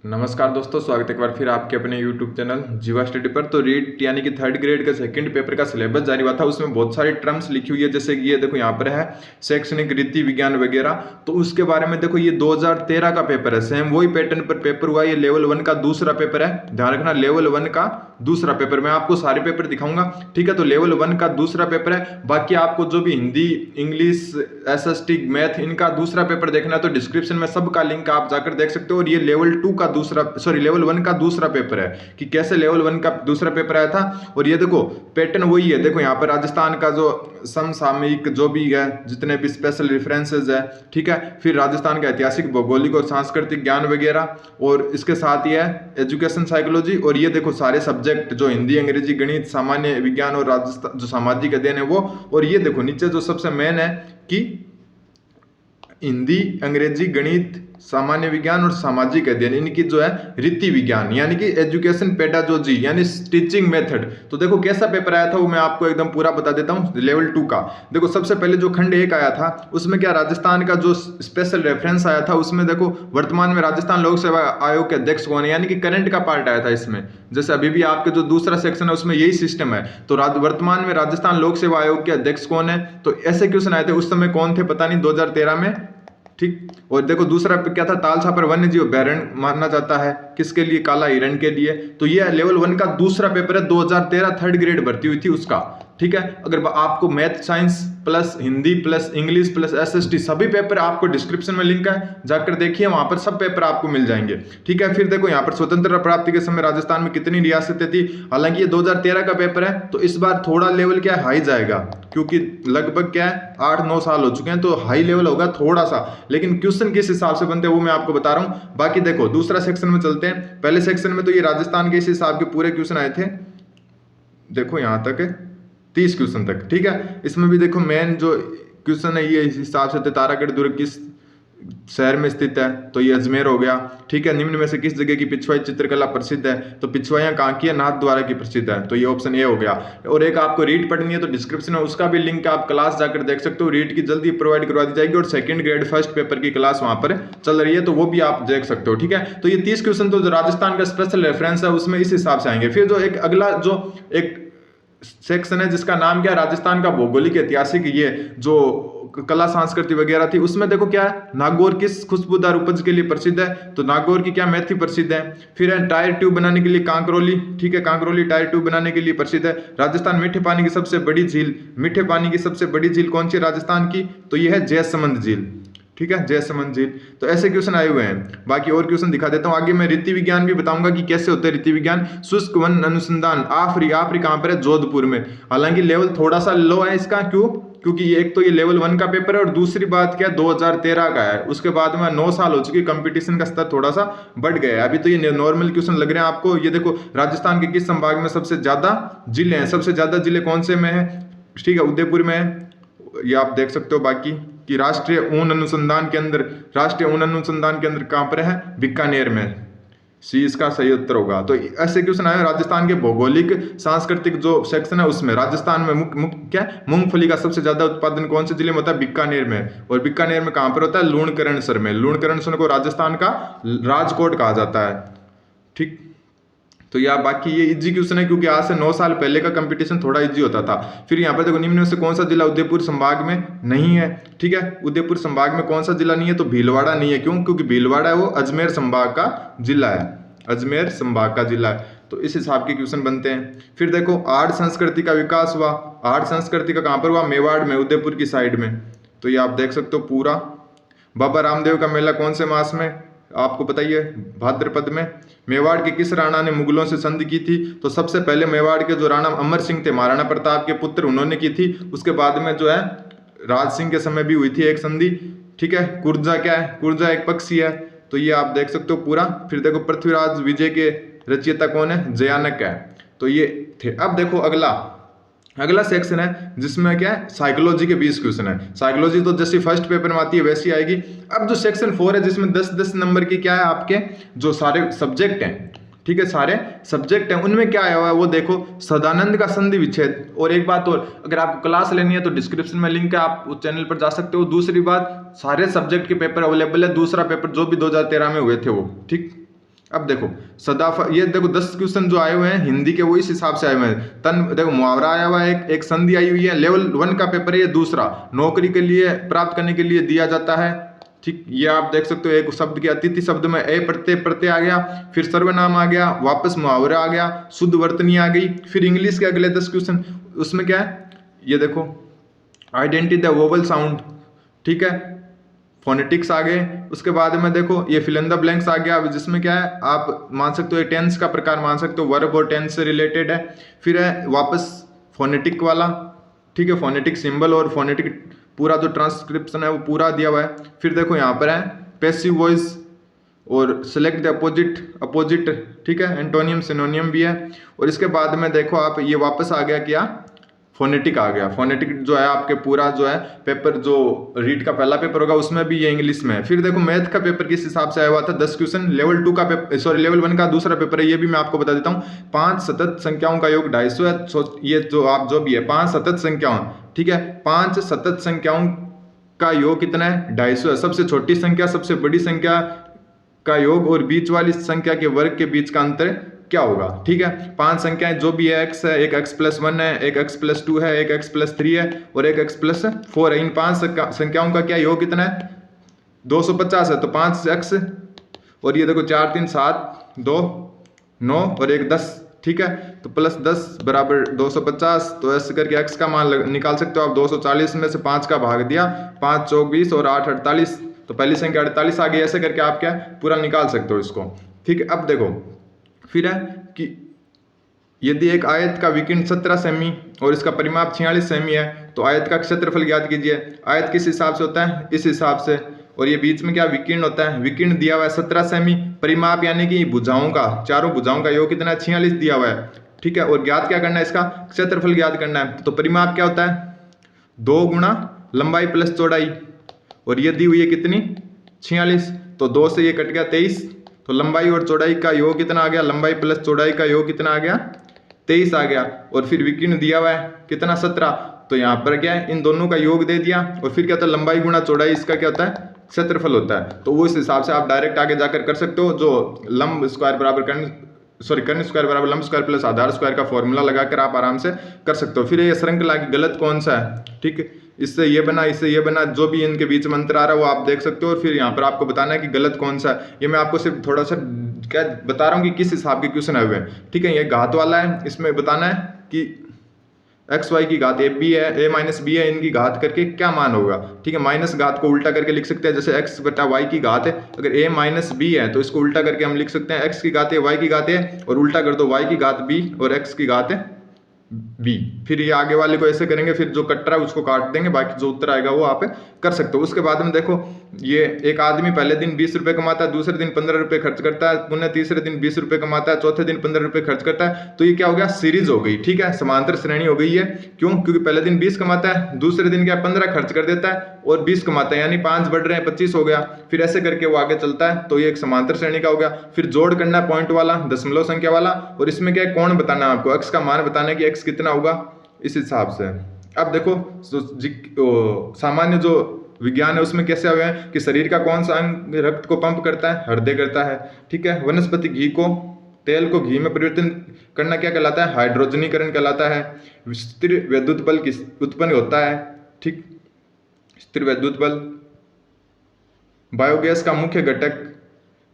नमस्कार दोस्तों, स्वागत है एक बार फिर आपके अपने YouTube चैनल जीवा स्टडी पर। तो रीट यानी कि थर्ड ग्रेड का सेकंड पेपर का सिलेबस जारी हुआ था। उसमें बहुत सारी टर्म्स लिखी हुई है, जैसे कि ये देखो यहाँ पर है शैक्षणिक रीति विज्ञान वगैरह। तो उसके बारे में देखो, ये 2013 का पेपर है, सेम वही पैटर्न पर पेपर हुआ। ये लेवल 1 का दूसरा पेपर है, ध्यान रखना, लेवल 1 का दूसरा पेपर। मैं आपको सारे पेपर दिखाऊंगा, ठीक है। तो लेवल 1 का दूसरा पेपर है। बाकी आपको जो भी हिंदी, इंग्लिश, SST, मैथ, इनका दूसरा पेपर देखना है तो डिस्क्रिप्शन में सबका लिंक आप जाकर देख सकते हो। और ये लेवल 2 का लेवल 1 का दूसरा पेपर है कि कैसे लेवल 1 का दूसरा पेपर आया था। और ये देखो पैटर्न वही है, देखो यहाँ पर राजस्थान का जो समसामयिक जो भी है, जितने भी स्पेशल रेफरेंसेज है, ठीक है। फिर राजस्थान का ऐतिहासिक, भौगोलिक और सांस्कृतिक ज्ञान वगैरह, और इसके साथ ही है एजुकेशन साइकोलॉजी। और ये देखो सारे सब्जेक्ट जो हिंदी, अंग्रेजी, गणित, सामान्य विज्ञान और राजस्थान जो सामाजिक अध्ययन है वो। और ये देखो नीचे जो सबसे मेन है कि हिंदी, अंग्रेजी, गणित, सामान्य विज्ञान और सामाजिक अध्ययन, इनकी जो है रीति विज्ञान यानी कि एजुकेशन पेडागोजी यानी टीचिंग मेथड। तो देखो कैसा पेपर आया था वो मैं आपको एकदम पूरा बता देता हूँ लेवल 2 का। देखो सबसे पहले जो खंड 1 आया था उसमें क्या राजस्थान का जो स्पेशल रेफरेंस आया था, उसमें देखो वर्तमान में राजस्थान लोक सेवा आयोग के अध्यक्ष कौन है, यानी कि करंट का पार्ट आया था इसमें। जैसे अभी भी आपके जो दूसरा सेक्शन है उसमें यही सिस्टम है। तो वर्तमान में राजस्थान लोक सेवा आयोग के अध्यक्ष कौन है, तो ऐसे क्वेश्चन आए थे। उस समय कौन थे पता नहीं, 2013 में, ठीक। और देखो दूसरा क्या था, तालछा पर वन्य जीव अभ्यारण्य माना जाता है, किसके लिए, काला हिरण के लिए। तो ये लेवल 1 का दूसरा पेपर है, 2013 थर्ड ग्रेड भर्ती हुई थी उसका, ठीक है। अगर आपको math, science plus Hindi plus English plus SST सभी पेपर आपको डिस्क्रिप्शन में लिंक है, जाकर देखिए, वहां पर सब पेपर आपको मिल जाएंगे, ठीक है। फिर देखो यहाँ पर स्वतंत्रता प्राप्ति के समय राजस्थान में कितनी रियासतें थी। हालांकि ये 2013 का पेपर है तो इस बार थोड़ा लेवल क्या हाई जाएगा, क्योंकि लगभग क्या है 8-9 साल हो चुके हैं, तो हाई लेवल होगा थोड़ा सा। लेकिन क्वेश्चन किस हिसाब से बनते हैं वो मैं आपको बता रहा हूं। बाकी देखो दूसरा सेक्शन में चलते हैं। पहले सेक्शन में तो ये राजस्थान के इस हिसाब के पूरे क्वेश्चन आए थे, देखो यहां तक 30 क्वेश्चन तक, ठीक है। इसमें भी देखो मेन जो क्वेश्चन है ये इस हिसाब से थे, तारागढ़ दुर्ग किस शहर में स्थित है, तो ये अजमेर हो गया, ठीक है। निम्न में से किस जगह की पिछवाई चित्रकला प्रसिद्ध है, तो पिछवाइयां कांकिया नाथ द्वारा की प्रसिद्ध है, तो ये ऑप्शन ए हो गया। और एक आपको रीट पढ़नी है तो डिस्क्रिप्शन में उसका भी लिंक आप क्लास जाकर देख सकते हो, रीट की जल्दी प्रोवाइड करवा दी जाएगी। और सेकंड ग्रेड फर्स्ट पेपर की क्लास वहां पर चल रही है, तो वो भी आप देख सकते हो, ठीक है। तो ये 30 क्वेश्चन तो जो राजस्थान का स्पेशल रेफरेंस है उसमें इस हिसाब से आएंगे। फिर जो एक अगला जो एक सेक्शन है जिसका नाम क्या है, राजस्थान का भौगोलिक ऐतिहासिक, ये जो कला संस्कृति वगैरह थी, उसमें देखो क्या है, नागौर किस खुशबूदार उपज के लिए प्रसिद्ध है, तो नागौर की क्या मेथी प्रसिद्ध है। फिर है टायर ट्यूब बनाने के लिए कांकरोली, ठीक है, कांकरोली टायर ट्यूब बनाने के लिए प्रसिद्ध है। राजस्थान मीठे पानी की सबसे बड़ी झील, मीठे पानी की सबसे बड़ी झील कौन सी है राजस्थान की, तो यह है जयसमंद झील, ठीक है, जयसमंद झील। तो ऐसे क्वेश्चन आए हुए हैं। बाकी और क्वेश्चन दिखा देता हूं आगे। मैं रीति विज्ञान भी बताऊंगा कि कैसे होते हैं रीति विज्ञान। शुष्क वन अनुसंधान, आफरी कहां पर है, जोधपुर में। हालांकि लेवल थोड़ा सा लो है इसका, क्यों, क्योंकि ये एक तो ये लेवल 1 का पेपर है और दूसरी बात क्या 2013 का है, उसके बाद में 9 साल हो चुके, कंपटीशन का स्तर थोड़ा सा बढ़ गया है। अभी तो ये नॉर्मल क्वेश्चन लग रहे हैं आपको। ये देखो राजस्थान के किस संभाग में सबसे ज्यादा जिले हैं, सबसे ज्यादा जिले कौन से में है, ठीक है, उदयपुर में है, ये आप देख सकते हो। बाकी कि राष्ट्रीय ऊन अनुसंधान केंद्र कहां पर है, बीकानेर में। सी इसका सही उत्तर होगा। तो ऐसे क्वेश्चन आए राजस्थान के भौगोलिक सांस्कृतिक जो सेक्शन है उसमें। राजस्थान में क्या मूंगफली का सबसे ज्यादा उत्पादन कौन से जिले में होता है, बीकानेर में। और बीकानेर में कहां पर होता है, लूणकरणसर में। लूणकरणसर को राजस्थान का राजकोट कहा जाता है, ठीक। तो या बाकी ये इजी क्वेश्चन है क्योंकि आज से 9 साल पहले का कंपटीशन थोड़ा इजी होता था। फिर यहाँ पर देखो निम्न में से कौन सा जिला उदयपुर संभाग में नहीं है, ठीक है। उदयपुर संभाग में कौन सा जिला नहीं है, तो भीलवाड़ा नहीं है। क्यों, क्योंकि भीलवाड़ा है वो अजमेर संभाग का जिला है, अजमेर संभाग का जिला है। तो इस हिसाब के क्वेश्चन बनते हैं। फिर देखो आर्ट संस्कृति का विकास हुआ, आर्ट संस्कृति का कहाँ पर हुआ, मेवाड़ में, उदयपुर की साइड में। तो ये आप देख सकते हो पूरा। बाबा रामदेव का मेला कौन से मास में, आपको पता ही है, भाद्रपद में। मेवाड़ के किस राणा ने मुगलों से संधि की थी, तो सबसे पहले मेवाड़ के जो राणा अमर सिंह थे, महाराणा प्रताप के पुत्र, उन्होंने की थी। उसके बाद में जो है राज सिंह के समय भी हुई थी एक संधि, ठीक है। कुर्जा क्या है, कुर्जा एक पक्षी है। तो ये आप देख सकते हो पूरा। फिर देखो पृथ्वीराज विजय के रचयिता कौन है, जयानक है। तो ये थे। अब देखो अगला सेक्शन है जिसमें क्या है, साइकोलॉजी के 20 क्वेश्चन है। साइकोलॉजी तो जैसी फर्स्ट पेपर में आती है वैसी आएगी। अब जो सेक्शन 4 है जिसमें 10-10 नंबर की क्या है, आपके जो सारे सब्जेक्ट हैं, ठीक है, सारे सब्जेक्ट हैं, उनमें क्या आया हुआ है वो देखो। सदानंद का संधि विच्छेद। और एक बात और, अगर आपको क्लास लेनी है तो डिस्क्रिप्शन में लिंक है, आप उस चैनल पर जा सकते हो। दूसरी बात, सारे सब्जेक्ट के पेपर अवेलेबल है, दूसरा पेपर जो भी 2013 में हुए थे वो, ठीक। अब देखो सदाफा, ये देखो 10 क्वेश्चन जो आए हुए हैं हिंदी के वो इस हिसाब से आए हुए हैं। तन देखो मुहावरा आया हुआ है, एक संधि आई हुई है। लेवल 1 का पेपर है ये, दूसरा नौकरी के लिए प्राप्त करने के लिए दिया जाता है। ठीक, ये आप देख सकते हो, एक शब्द के अतिथि शब्द में ए प्रत्यय प्रत्यय आ गया, फिर सर्वनाम आ गया, वापस मुहावरा आ गया, शुद्ध वर्तनी आ गई। फिर इंग्लिश के अगले 10 क्वेश्चन, उसमें क्या है ये देखो, आइडेंटिटी द वोवल साउंड, ठीक है, फोनेटिक्स आ गए। उसके बाद में देखो ये फिल इन द ब्लैंक्स आ गया, जिसमें क्या है आप मान सकते हो टेंस का प्रकार मान सकते हो, वर्ब और टेंस से रिलेटेड है। फिर है वापस फोनेटिक वाला, ठीक है, फोनेटिक सिंबल और फोनेटिक पूरा जो ट्रांसक्रिप्शन है वो पूरा दिया हुआ है। फिर देखो यहाँ पर है पैसिव वॉइस और सेलेक्ट द अपोजिट, अपोजिट, ठीक है, एंटोनियम सिनोनियम भी है। और इसके बाद में देखो आप ये वापस आ गया क्या, फोनेटिक आ गया। फोनेटिक जो है आपके पूरा जो है पेपर, जो रीड का पहला पेपर होगा उसमें भी ये इंग्लिश में है। फिर देखो मैथ का पेपर किस हिसाब से आया हुआ था, 10 क्वेश्चन। लेवल 2 का पेपर, सॉरी लेवल 1 का दूसरा पेपर है, ये भी मैं आपको बता देता हूँ। 5 सतत संख्याओं का योग 250 है। ये जो आप जो भी है 5 सतत संख्याओं, ठीक है, 5 सतत संख्याओं का योग कितना है, 250 है। सबसे छोटी संख्या सबसे बड़ी संख्या का योग और बीच वाली संख्या के वर्ग के बीच का अंतर क्या होगा, ठीक है। 5 संख्याएं जो भी है, x है, एक x+1 है, एक x+2 है, एक x+3 है और एक x+4 है। इन 5 संख्याओं का क्या योग कितना है, 250 है। तो 5x और ये देखो 4 3 7 2 9 और एक 10, ठीक है, तो +10 बराबर 250। तो ऐसे करके x का मान निकाल सकते हो आप। 240 में से 5 का भाग दिया, 5 चौक 20 और 8 48, तो पहली संख्या 48 आ गई। ऐसे करके आप क्या पूरा निकाल सकते हो इसको, ठीक है। अब देखो फिर है कि यदि एक आयत का विकीर्ण 17 सेमी और इसका परिमाप 46 सेमी है तो आयत का क्षेत्रफल ज्ञात कीजिए। आयत किस हिसाब से होता है, इस हिसाब से। और ये बीच में क्या विकीर्ण होता है, विकीर्ण दिया हुआ है 17 सेमी, परिमाप यानी कि भुजाओं का, चारों भुजाओं का योग कितना है, 46 दिया हुआ है, ठीक है। और ज्ञात क्या करना है, इसका क्षेत्रफल ज्ञात करना है। तो परिमाप क्या होता है, 2 गुणा लंबाई प्लस चौड़ाई, और ये दी हुई है कितनी, 46, तो 2 से ये कट गया 23, तो लंबाई और चौड़ाई का योग कितना आ गया, लंबाई प्लस चौड़ाई का योग कितना आ गया, 23 आ गया। और फिर विकीर्ण दिया हुआ है कितना, 17, तो यहाँ पर क्या है इन दोनों का योग दे दिया। और फिर क्या होता है, लंबाई गुणा चौड़ाई, इसका क्या होता है, क्षेत्रफल होता है। तो वो इस हिसाब से आप डायरेक्ट आगे जाकर कर सकते हो। जो लंब स्क्वायर बराबर कर्ण स्क्वायर बराबर लंब स्क्वायर प्लस आधार स्क्वायर का फॉर्मूला लगाकर आप आराम से कर सकते हो। फिर ये श्रृंखला की गलत कौन सा है, ठीक है, इससे ये बना, इससे ये बना, जो भी इनके बीच में अंतर आ रहा है वो आप देख सकते हो। और फिर यहाँ पर आपको बताना है कि गलत कौन सा है। ये मैं आपको सिर्फ थोड़ा सा क्या बता रहा हूँ कि किस हिसाब के क्वेश्चन आए हुए हैं, ठीक है। ये घात वाला है, इसमें बताना है कि एक्स वाई की घात ए बी है, ए माइनस बी है, इनकी घात करके क्या मान होगा, ठीक है। माइनस घात को उल्टा करके लिख सकते हैं, जैसे एक्स बटा वाई की घात है, अगर ए माइनस बी है तो इसको उल्टा करके हम लिख सकते हैं एक्स की घात है वाई की घात है, और उल्टा कर दो वाई की घात बी और एक्स की घात है बी। फिर ये आगे वाले को ऐसे करेंगे, फिर जो कट रहा है उसको काट देंगे, बाकी जो उत्तर आएगा वो आप कर सकते हो। उसके बाद में देखो ये एक आदमी पहले दिन 20 रुपये कमाता है, दूसरे दिन 15 रुपये खर्च करता है, पुनः तीसरे दिन 20 रुपये कमाता है, चौथे दिन 15 रुपये खर्च करता है। तो ये क्या हो गया, सीरीज हो गई, ठीक है, समांतर श्रेणी हो गई है। क्यों, क्योंकि पहले दिन 20 कमाता है, दूसरे दिन क्या 15 खर्च कर देता है और 20 कमाता है, यानी 5 बढ़ रहे हैं 25 हो गया। फिर ऐसे करके वो आगे चलता है, तो ये एक समांतर श्रेणी का हो गया। फिर जोड़ करना है पॉइंट वाला, दशमलव संख्या वाला, और इसमें क्या है कोण बताना है आपको, एक्स का मान बताना है कि एक्स कितना होगा इस हिसाब से। अब देखो सामान्य जो विज्ञान है उसमें कैसे हुए हैं कि शरीर का कौन सा अंग रक्त को पंप करता है, हृदय करता है, ठीक है। वनस्पति घी को, तेल को घी में परिवर्तन करना क्या कहलाता है, हाइड्रोजनीकरण कहलाता है। स्थिर विद्युत बल उत्पन्न होता है, ठीक, स्थिर विद्युत बल। बायोगैस का मुख्य घटक,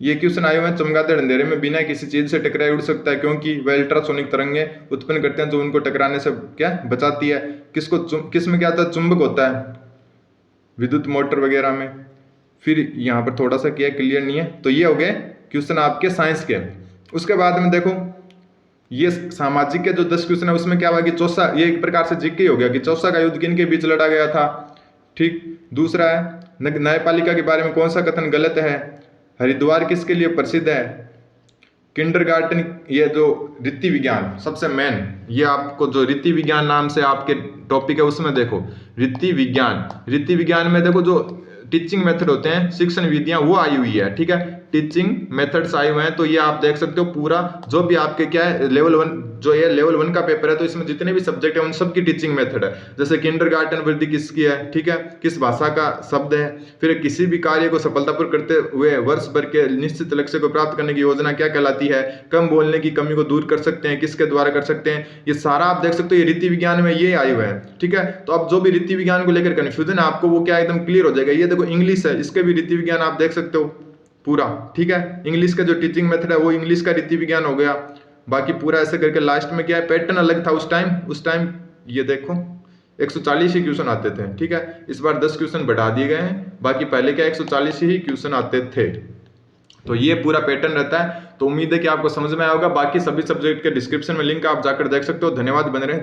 ये क्वेश्चन आए हुए हैं, चमगादड़ अंधेरे में बिना किसी चीज से टकराए उड़ सकता है क्योंकि वह अल्ट्रासोनिक तरंगें उत्पन्न करते हैं जो उनको टकराने से क्या बचाती है। किस में क्या होता है, चुंबक होता है विद्युत मोटर वगैरह में। फिर यहाँ पर थोड़ा सा क्या क्लियर नहीं है, तो ये हो गए क्वेश्चन आपके साइंस के। उसके बाद में देखो ये सामाजिक के जो 10 क्वेश्चन है उसमें क्या हुआ कि चौसा, ये एक प्रकार से जीके हो गया कि चौसा का युद्ध किन के बीच लड़ा गया था, ठीक। दूसरा है न्यायपालिका के बारे में कौन सा कथन गलत है, हरिद्वार किसके लिए प्रसिद्ध है, किंडरगार्टन, ये जो रीति विज्ञान सबसे मेन, ये आपको जो रीति विज्ञान नाम से आपके टॉपिक है उसमें देखो रीति विज्ञान में देखो जो टीचिंग मेथड होते हैं, शिक्षण विधियां वो आई हुई है, ठीक है। टीचिंग मेथड्स आए हुए हैं। तो ये आप देख सकते हो पूरा जो भी आपके क्या है लेवल 1, जो ये लेवल 1 का पेपर है, तो इसमें जितने भी सब्जेक्ट है उन सब की टीचिंग मेथड है। जैसे किंडरगार्टन वृद्धि किसकी है, ठीक है, किस भाषा का शब्द है, फिर किसी भी कार्य को सफलतापूर्वक करते हुए वर्ष भर के निश्चित लक्ष्य को प्राप्त करने की योजना क्या कहलाती है, कम बोलने की कमी को दूर कर सकते हैं, किसके द्वारा कर सकते हैं, ये सारा आप देख सकते हो। ये रीति विज्ञान में ये आए हुए हैं, ठीक है। तो अब जो भी रीति विज्ञान को लेकर कंफ्यूजन है आपको वो क्या एकदम क्लियर हो जाएगा। ये देखो इंग्लिश है, इसके भी रीति विज्ञान आप देख सकते हो पूरा, ठीक है। इंग्लिश का जो टीचिंग मेथड है वो इंग्लिश का रीति विज्ञान हो गया। बाकी पूरा ऐसे करके लास्ट में क्या है, पैटर्न अलग था उस टाइम ये देखो 140 ही क्वेश्चन आते थे, ठीक है। इस बार 10 क्वेश्चन बढ़ा दिए गए हैं, बाकी पहले क्या 140 ही क्वेश्चन आते थे। तो ये पूरा पैटर्न रहता है। तो उम्मीद है कि आपको समझ में आया होगा। बाकी सभी सब्जेक्ट के डिस्क्रिप्शन में लिंक आप जाकर देख सकते हो। धन्यवाद, बने रहें।